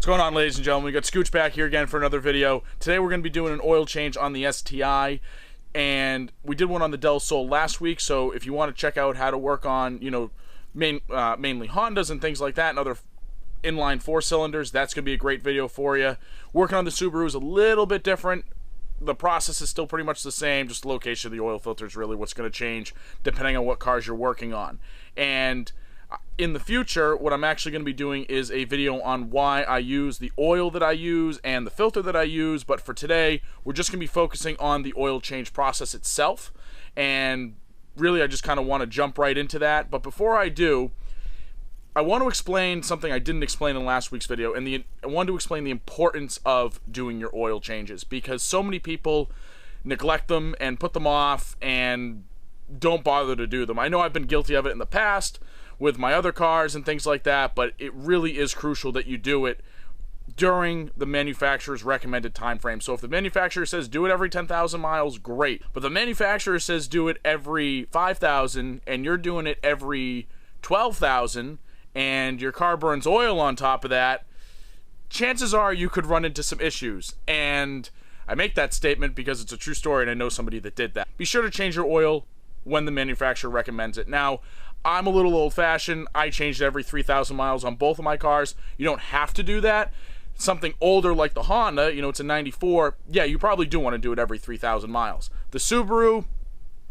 What's going on, ladies and gentlemen? We got Scooch back here again for another video. Today we're going to be doing an oil change on the STI, and we did one on the Del Sol last week, so if you want to check out how to work on, mainly Hondas and things like that, and other inline 4-cylinders, that's going to be a great video for you. Working on the Subaru is a little bit different. The process is still pretty much the same, just the location of the oil filter is really what's going to change depending on what cars you're working on. And in the future, what I'm actually going to be doing is a video on why I use the oil that I use and the filter that I use, but for today, we're just going to be focusing on the oil change process itself, and really I just kind of want to jump right into that. But before I do, I want to explain something I didn't explain in last week's video, and I want to explain the importance of doing your oil changes, because so many people neglect them and put them off and don't bother to do them. I know I've been guilty of it in the past with my other cars and things like that, but it really is crucial that you do it during the manufacturer's recommended time frame. So if the manufacturer says do it every 10,000 miles, great. But the manufacturer says do it every 5,000 and you're doing it every 12,000 and your car burns oil on top of that, chances are you could run into some issues. And I make that statement because it's a true story and I know somebody that did that. Be sure to change your oil when the manufacturer recommends it. Now, I'm a little old-fashioned. I changed it every 3,000 miles on both of my cars. You don't have to do that. Something older like the Honda, it's a 94, yeah, you probably do want to do it every 3,000 miles. The Subaru,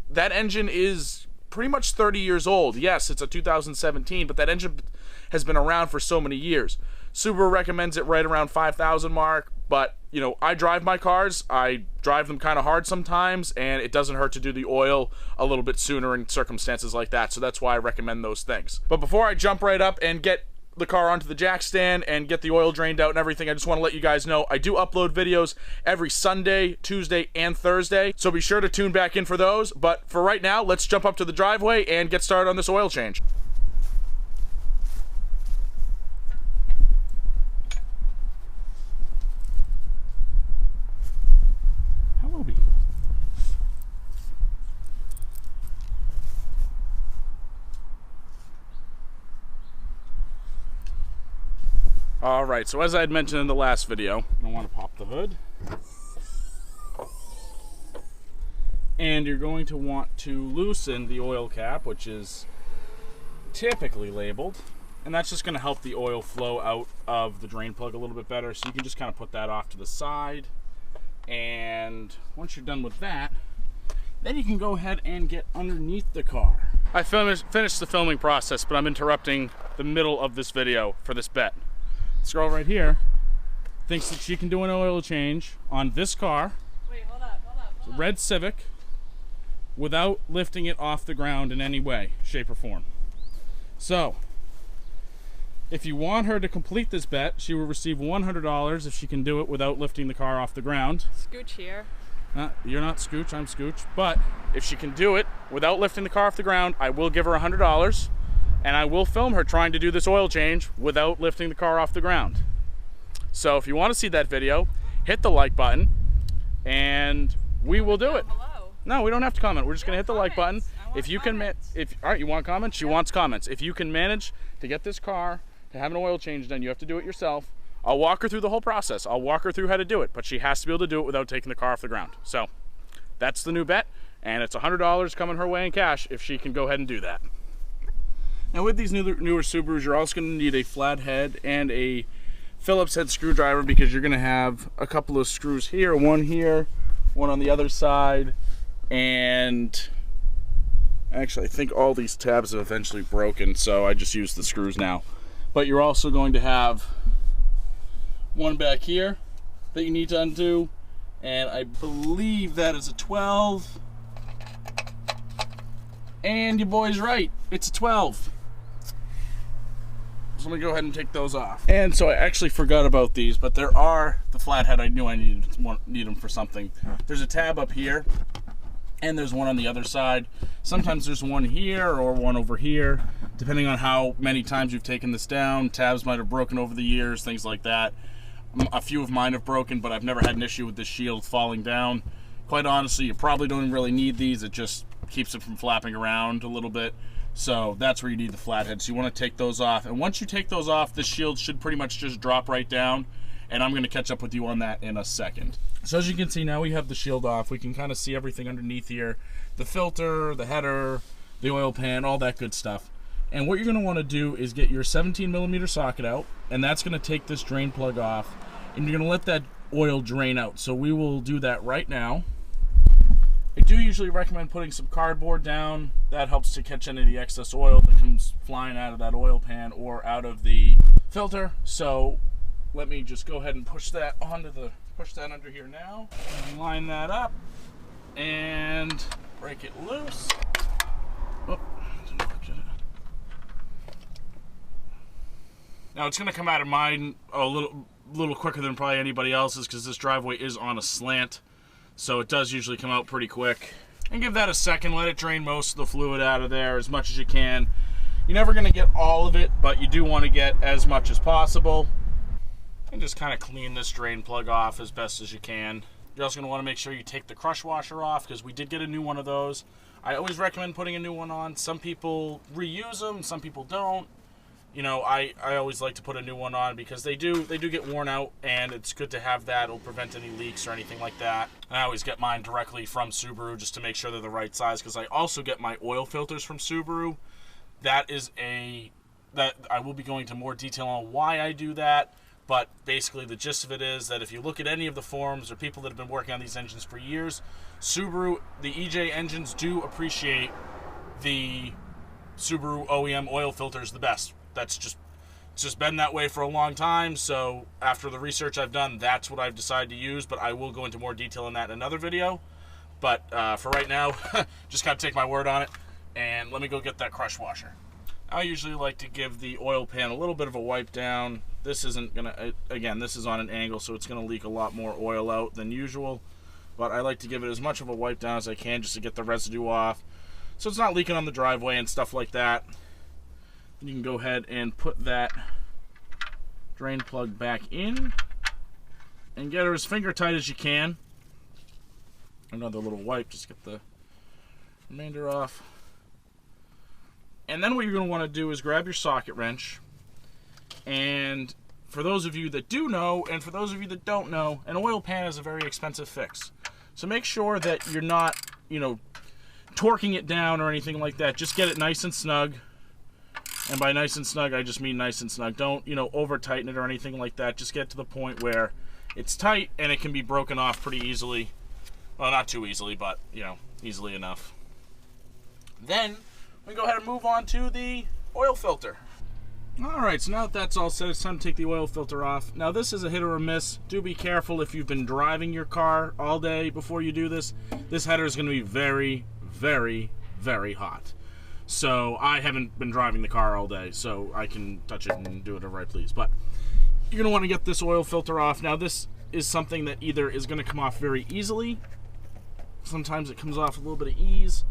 that engine is pretty much 30 years old. Yes, it's a 2017, but that engine has been around for so many years. Subaru recommends it right around 5,000 mark, but I drive my cars. I drive them kind of hard sometimes, and it doesn't hurt to do the oil a little bit sooner in circumstances like that, so that's why I recommend those things. But before I jump right up and get the car onto the jack stand and get the oil drained out and everything, I just want to let you guys know I do upload videos every Sunday, Tuesday, and Thursday, so be sure to tune back in for those. But for right now, let's jump up to the driveway and get started on this oil change. Alright, so as I had mentioned in the last video, I want to pop the hood. And you're going to want to loosen the oil cap, which is typically labeled. And that's just going to help the oil flow out of the drain plug a little bit better. So you can just kind of put that off to the side. And once you're done with that, then you can go ahead and get underneath the car. I finished the filming process, but I'm interrupting the middle of this video for this bet. This girl right here thinks that she can do an oil change on this car. Wait, hold up. Red Civic, without lifting it off the ground in any way, shape, or form. So, if you want her to complete this bet, she will receive $100 if she can do it without lifting the car off the ground. Scooch here. You're not Scooch, I'm Scooch. But if she can do it without lifting the car off the ground, I will give her $100. And I will film her trying to do this oil change without lifting the car off the ground. So if you want to see that video, hit the like button and we will do it. Below. No, we don't have to comment. We're just going to hit the like button. If you can, all right, you want comments? She wants comments. If you can manage to get this car to have an oil change done, you have to do it yourself. I'll walk her through the whole process. I'll walk her through how to do it, but she has to be able to do it without taking the car off the ground. So that's the new bet, and it's $100 coming her way in cash if she can go ahead and do that. Now with these newer Subarus, you're also going to need a flat head and a Phillips head screwdriver, because you're going to have a couple of screws here, one on the other side, and actually I think all these tabs have eventually broken, so I just use the screws now. But you're also going to have one back here that you need to undo, and I believe that is a 12, and your boy's right, it's a 12. So let me go ahead and take those off. And so I actually forgot about these, but there are the flathead. I knew I need them for something. There's a tab up here, and there's one on the other side. Sometimes there's one here or one over here, depending on how many times you've taken this down. Tabs might have broken over the years, things like that. A few of mine have broken, but I've never had an issue with this shield falling down. Quite honestly, you probably don't really need these. It just keeps it from flapping around a little bit. So that's where you need the flathead. So you want to take those off. And once you take those off, the shield should pretty much just drop right down. And I'm going to catch up with you on that in a second. So as you can see, now we have the shield off. We can kind of see everything underneath here. The filter, the header, the oil pan, all that good stuff. And what you're going to want to do is get your 17mm socket out. And that's going to take this drain plug off. And you're going to let that oil drain out. So we will do that right now. I do usually recommend putting some cardboard down. That helps to catch any of the excess oil that comes flying out of that oil pan or out of the filter. So let me just go ahead and push that under here now. And line that up and break it loose. Oh, didn't touch it. Now it's going to come out of mine a little quicker than probably anybody else's because this driveway is on a slant. So it does usually come out pretty quick. And give that a second, let it drain most of the fluid out of there as much as you can. You're never going to get all of it, but you do want to get as much as possible. And just kind of clean this drain plug off as best as you can. You're also going to want to make sure you take the crush washer off because we did get a new one of those. I always recommend putting a new one on. Some people reuse them, some people don't. You know, I always like to put a new one on because they do get worn out, and it's good to have that. It'll prevent any leaks or anything like that. And I always get mine directly from Subaru just to make sure they're the right size because I also get my oil filters from Subaru. That I will be going into more detail on why I do that, but basically the gist of it is that if you look at any of the forums or people that have been working on these engines for years, Subaru, the EJ engines do appreciate the Subaru OEM oil filters the best. It's just been that way for a long time, so after the research I've done, that's what I've decided to use, but I will go into more detail on that in another video. But for right now, just gotta take my word on it, and let me go get that crush washer. I usually like to give the oil pan a little bit of a wipe down. This isn't gonna, again, this is on an angle, so it's gonna leak a lot more oil out than usual, but I like to give it as much of a wipe down as I can just to get the residue off, so it's not leaking on the driveway and stuff like that. You can go ahead and put that drain plug back in and get her as finger tight as you can. Another little wipe, just get the remainder off. And then what you're going to want to do is grab your socket wrench. And for those of you that do know, and for those of you that don't know, an oil pan is a very expensive fix. So make sure that you're not, torquing it down or anything like that. Just get it nice and snug. And by nice and snug, I just mean nice and snug. Don't, over tighten it or anything like that. Just get to the point where it's tight and it can be broken off pretty easily. Well, not too easily, but, easily enough. Then, we go ahead and move on to the oil filter. Alright, so now that that's all set, it's time to take the oil filter off. Now, this is a hit or a miss. Do be careful if you've been driving your car all day before you do this. This header is going to be very, very, very hot. So I haven't been driving the car all day, so I can touch it and do whatever I please. But you're going to want to get this oil filter off. Now this is something that either is going to come off very easily. Sometimes it comes off with a little bit of ease.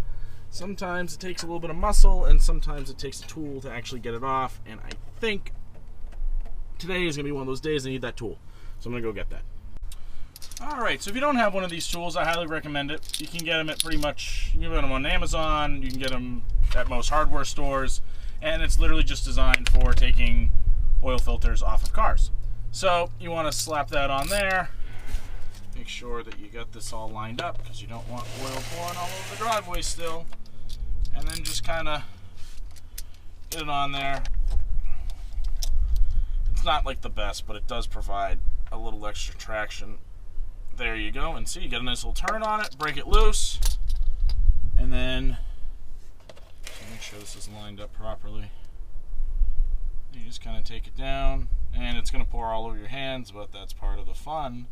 Sometimes it takes a little bit of muscle, and sometimes it takes a tool to actually get it off. And I think today is going to be one of those days I need that tool. So I'm going to go get that. Alright, so if you don't have one of these tools, I highly recommend it. You can get them at you can get them on Amazon, you can get them at most hardware stores, and it's literally just designed for taking oil filters off of cars. So you want to slap that on there, make sure that you got this all lined up because you don't want oil pouring all over the driveway still, and then just kind of get it on there. It's not like the best, but it does provide a little extra traction. There you go, and see, you get a nice little turn on it, break it loose, and then make sure this is lined up properly. You just kind of take it down, and it's going to pour all over your hands, but that's part of the fun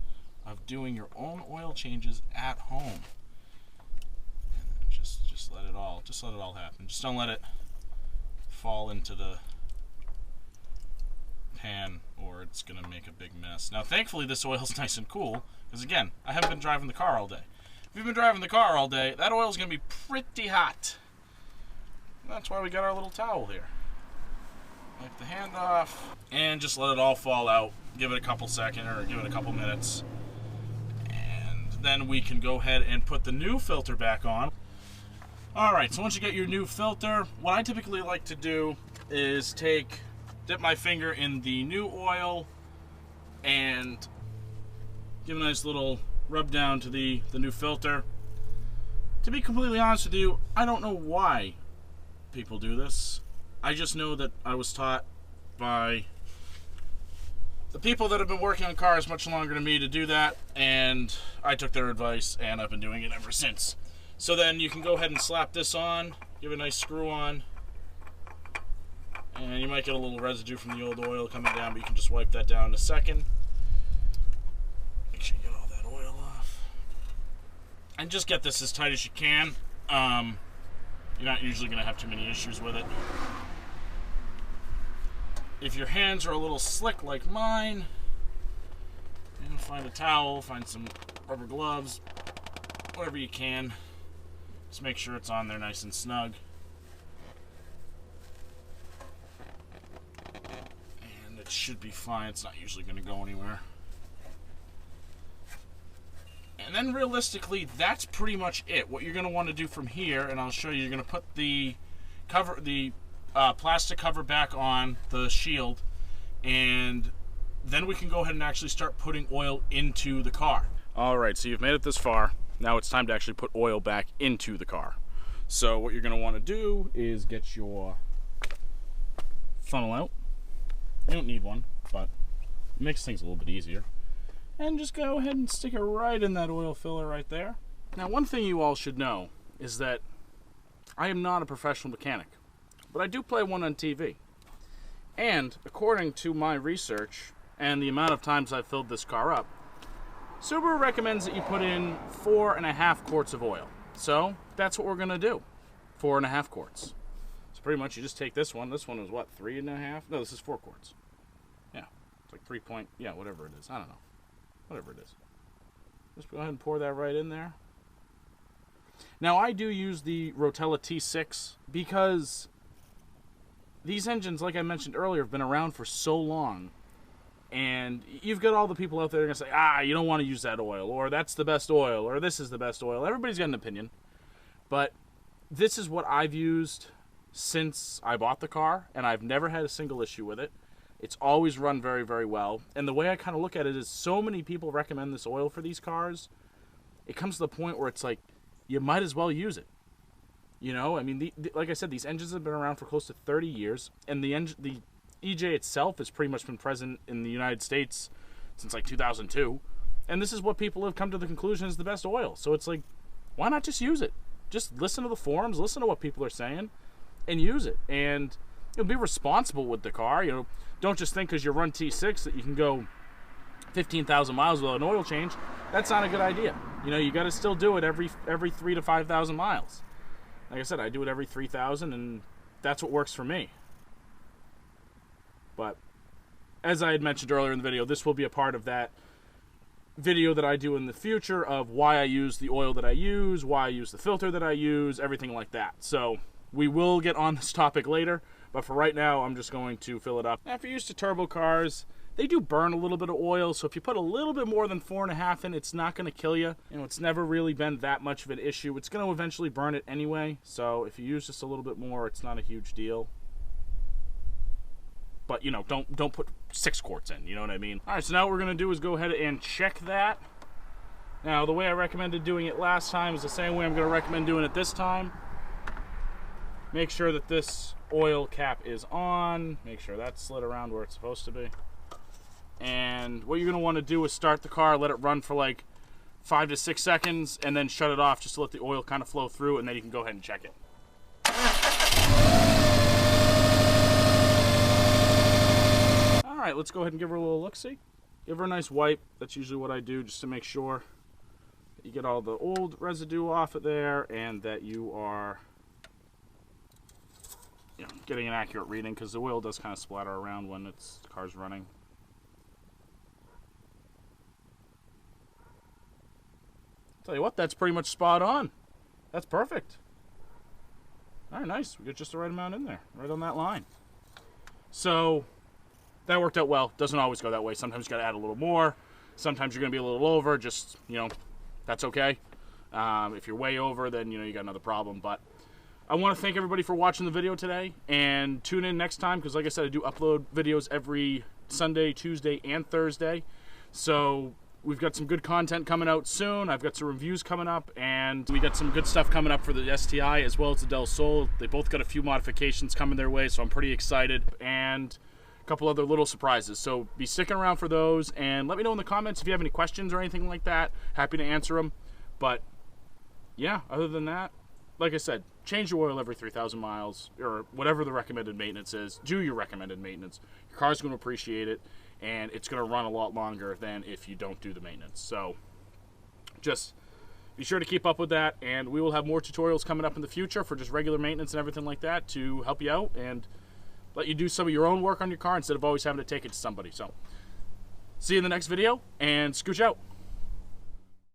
of doing your own oil changes at home. And then just let it all happen. Just don't let it fall into the pan, or it's going to make a big mess. Now, thankfully, this oil is nice and cool, because again, I haven't been driving the car all day. If you've been driving the car all day, that oil is going to be pretty hot. That's why we got our little towel here. Wipe the hand off, and just let it all fall out. Give it a couple seconds, or give it a couple minutes. And then we can go ahead and put the new filter back on. Alright, so once you get your new filter, what I typically like to do is dip my finger in the new oil and give a nice little rub down to the new filter. To be completely honest with you, I don't know why people do this. I just know that I was taught by the people that have been working on cars much longer than me to do that, and I took their advice and I've been doing it ever since. So then you can go ahead and slap this on, give it a nice screw on, and you might get a little residue from the old oil coming down, but you can just wipe that down in a second. Make sure you get all that oil off. And just get this as tight as you can. You're not usually going to have too many issues with it. If your hands are a little slick like mine, find a towel, find some rubber gloves, whatever you can. Just make sure it's on there nice and snug. And it should be fine. It's not usually going to go anywhere. And then realistically, that's pretty much it. What you're going to want to do from here, and I'll show you, you're going to put the plastic cover back on the shield, and then we can go ahead and actually start putting oil into the car. Alright, so you've made it this far. Now it's time to actually put oil back into the car. So what you're going to want to do is get your funnel out. You don't need one, but it makes things a little bit easier. And just go ahead and stick it right in that oil filler right there. Now, one thing you all should know is that I am not a professional mechanic, but I do play one on TV. And according to my research and the amount of times I've filled this car up, Subaru recommends that you put in 4.5 quarts of oil. So that's what we're going to do, 4.5 quarts. So pretty much you just take this one. This one is what, 3.5? No, this is 4 quarts. Yeah, it's like 3 point, yeah, whatever it is. I don't know. Whatever it is. Just go ahead and pour that right in there. Now, I do use the Rotella T6 because these engines, like I mentioned earlier, have been around for so long. And you've got all the people out there that are going to say, you don't want to use that oil, or that's the best oil, or this is the best oil. Everybody's got an opinion. But this is what I've used since I bought the car, and I've never had a single issue with it. It's always run very, very well. And the way I kind of look at it is so many people recommend this oil for these cars, it comes to the point where it's like, you might as well use it. You know, I mean, like I said, these engines have been around for close to 30 years, and the EJ itself has pretty much been present in the United States since like 2002. And this is what people have come to the conclusion is the best oil. So it's like, why not just use it? Just listen to the forums, listen to what people are saying, and use it. And you'll be responsible with the car. You know, don't just think because you run T6 that you can go 15,000 miles without an oil change. That's not a good idea. You know, you got to still do it every 3,000 to 5,000 miles. Like I said, I do it every 3,000, and that's what works for me. But as I had mentioned earlier in the video, this will be a part of that video that I do in the future of why I use the oil that I use, why I use the filter that I use, everything like that. So we will get on this topic later, but for right now, I'm just going to fill it up. Now, if you're used to turbo cars, they do burn a little bit of oil, so if you put a little bit more than 4.5 in, it's not going to kill you. You know, it's never really been that much of an issue. It's going to eventually burn it anyway, so if you use just a little bit more, it's not a huge deal. But, you know, don't put 6 quarts in, you know what I mean? All right, so now what we're going to do is go ahead and check that. Now, the way I recommended doing it last time is the same way I'm going to recommend doing it this time. Make sure that this oil cap is on. Make sure that's slid around where it's supposed to be. And what you're going to want to do is start the car, let it run for like 5 to 6 seconds, and then shut it off just to let the oil kind of flow through, and then you can go ahead and check it. All right, let's go ahead and give her a little look-see. Give her a nice wipe. That's usually what I do just to make sure that you get all the old residue off of there and that you are getting an accurate reading, because the oil does kind of splatter around when the car's running. Tell you what, that's pretty much spot on. That's perfect. All right, nice. We got just the right amount in there, right on that line. So that worked out well. Doesn't always go that way. Sometimes you got to add a little more. Sometimes you're going to be a little over. Just, that's okay. If you're way over, then, you got another problem. But I want to thank everybody for watching the video today, and tune in next time because, like I said, I do upload videos every Sunday, Tuesday, and Thursday. So we've got some good content coming out soon. I've got some reviews coming up, and we got some good stuff coming up for the STI as well as the Del Sol. They both got a few modifications coming their way, so I'm pretty excited. And a couple other little surprises. So be sticking around for those, and let me know in the comments if you have any questions or anything like that. Happy to answer them. But yeah, other than that, like I said, change your oil every 3,000 miles or whatever the recommended maintenance is. Do your recommended maintenance. Your car's going to appreciate it, and it's going to run a lot longer than if you don't do the maintenance. So just be sure to keep up with that, and we will have more tutorials coming up in the future for just regular maintenance and everything like that to help you out and let you do some of your own work on your car instead of always having to take it to somebody. So see you in the next video, and scooch out.